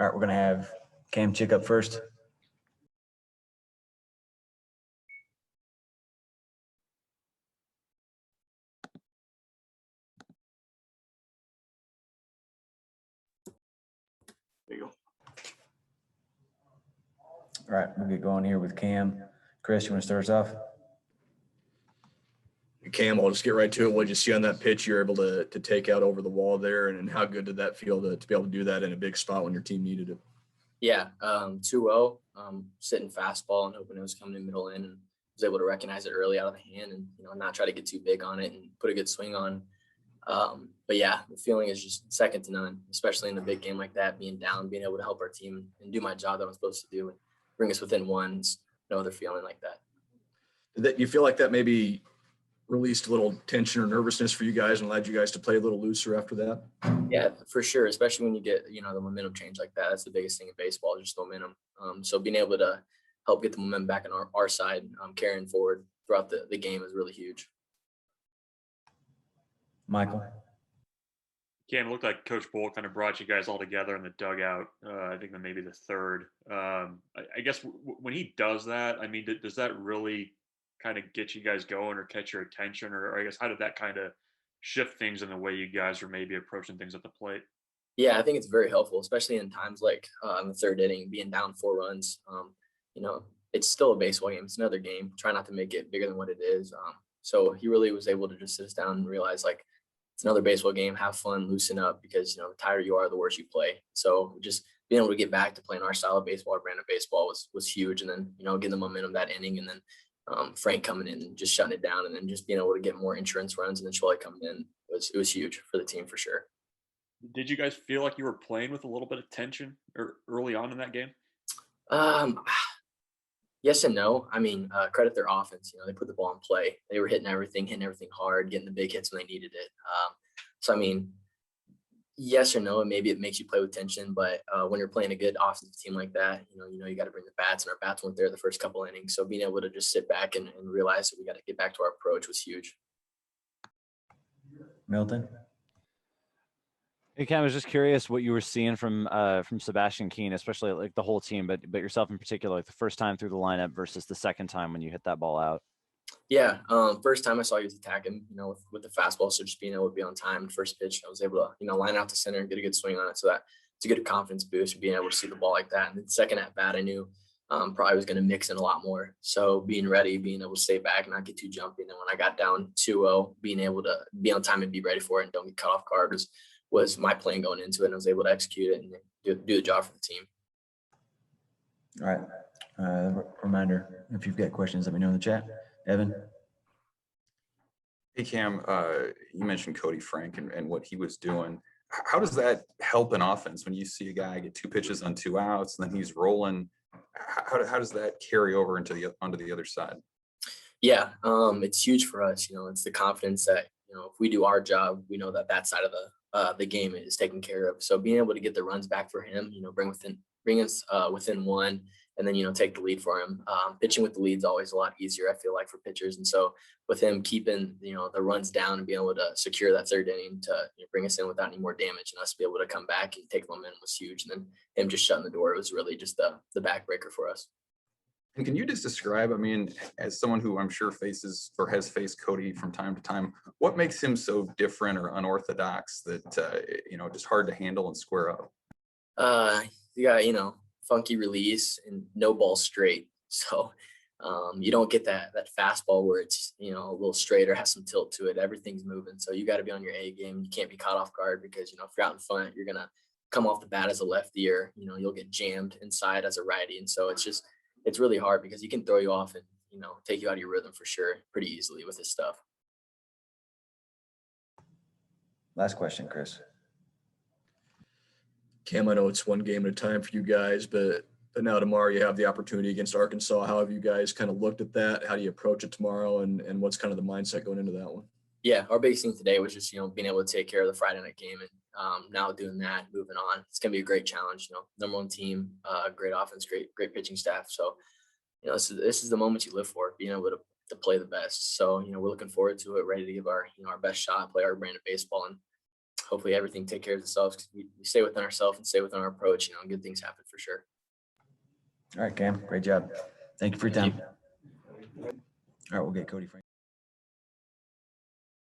All right, we're going to have Cam Chick up first. There you go. All right, we'll get going here with Cam. Chris, you want to start us off? Cam, I'll just get right to it. What did you see on that pitch you're able to take out over the wall there, and how good did that feel to be able to do that in a big spot when your team needed it? Yeah, 2-0, sitting fastball and hoping it was coming in middle in, and was able to recognize it early out of the hand and, not try to get too big on it and put a good swing on. But yeah, the feeling is just second to none, especially in a big game like that, being down, being able to help our team and do my job that I'm supposed to do and bring us within one. No other feeling like that. Did you feel like that maybe released a little tension or nervousness for you guys and allowed you guys to play a little looser after that? Yeah, for sure. Especially when you get, the momentum change like that. That's the biggest thing in baseball, just momentum. So being able to help get the momentum back on our side, carrying forward throughout the game is really huge. Michael? Cam, it looked like Coach Bull kind of brought you guys all together in the dugout. I think that maybe the third. I guess when he does that, I mean, does that really kind of get you guys going or catch your attention? Or I guess how did that kind of shift things in the way you guys are maybe approaching things at the plate? Yeah, I think it's very helpful, especially in times like in the third inning, being down 4 runs. It's still a baseball game. It's another game. Try not to make it bigger than what it is. So he really was able to just sit us down and realize, like, it's another baseball game. Have fun, loosen up, because, the tighter you are, the worse you play. So just being able to get back to playing our style of baseball, our brand of baseball was huge. And then, getting the momentum that inning, and then Frank coming in and just shutting it down, and then just being able to get more insurance runs, and then Shirley coming in it was huge for the team for sure. Did you guys feel like you were playing with a little bit of tension early on in that game? Yes and no. I mean, credit their offense. They put the ball in play. They were hitting everything hard, getting the big hits when they needed it. So, I mean, yes or no, and maybe it makes you play with tension. But when you're playing a good offensive team like that, you got to bring the bats, and our bats weren't there the first couple innings. So being able to just sit back and realize that we got to get back to our approach was huge. Milton? Hey, Cam, I was just curious what you were seeing from Sebastian Keene, especially like the whole team, but yourself in particular, like the first time through the lineup versus the second time when you hit that ball out. Yeah, first time I saw you was attacking, with the fastball. So just being able to be on time, first pitch, I was able to, line out to center and get a good swing on it. So that it's a good confidence boost, being able to see the ball like that. And then second at bat, I knew probably was going to mix in a lot more. So being ready, being able to stay back and not get too jumpy. And then when I got down 2-0, being able to be on time and be ready for it and don't get caught off guard was my plan going into it, and I was able to execute it and do the job for the team. All right. Reminder, if you've got questions, let me know in the chat. Evan? Hey, Cam, you mentioned Cody Frank and what he was doing. How does that help an offense when you see a guy get 2 pitches on 2 outs and then he's rolling? How does that carry over onto the other side? Yeah, it's huge for us. It's the confidence that, if we do our job, we know that side of the game is taken care of. So being able to get the runs back for him, bring us within one, and then, take the lead for him. Pitching with the lead is always a lot easier, I feel like, for pitchers. And so with him keeping, the runs down and being able to secure that third inning to bring us in without any more damage, and us be able to come back and take momentum was huge. And then him just shutting the door was really just the backbreaker for us. And can you just describe, I mean, as someone who I'm sure faces or has faced Cody from time to time, what makes him so different or unorthodox that, just hard to handle and square up? You got, funky release and no ball straight. So you don't get that fastball where it's, a little straight or has some tilt to it. Everything's moving. So you got to be on your A game. You can't be caught off guard because, if you're out in front, you're going to come off the bat as a lefty, or, you'll get jammed inside as a righty. And so it's really hard because he can throw you off and, take you out of your rhythm for sure pretty easily with his stuff. Last question, Chris. Cam, I know it's one game at a time for you guys, but now tomorrow you have the opportunity against Arkansas. How have you guys kind of looked at that? How do you approach it tomorrow, and what's kind of the mindset going into that one? Yeah, our biggest thing today was just, being able to take care of the Friday night game, and now doing that, moving on. It's going to be a great challenge, number one team, great offense, great pitching staff. So, this is the moment you live for, being able to play the best. So, we're looking forward to it, ready to give our best shot, play our brand of baseball, and hopefully everything take care of itself, because we stay within ourselves and stay within our approach, and good things happen for sure. All right, Cam, great job. Thank you for your Thank time. All right, we'll get Cody Frank.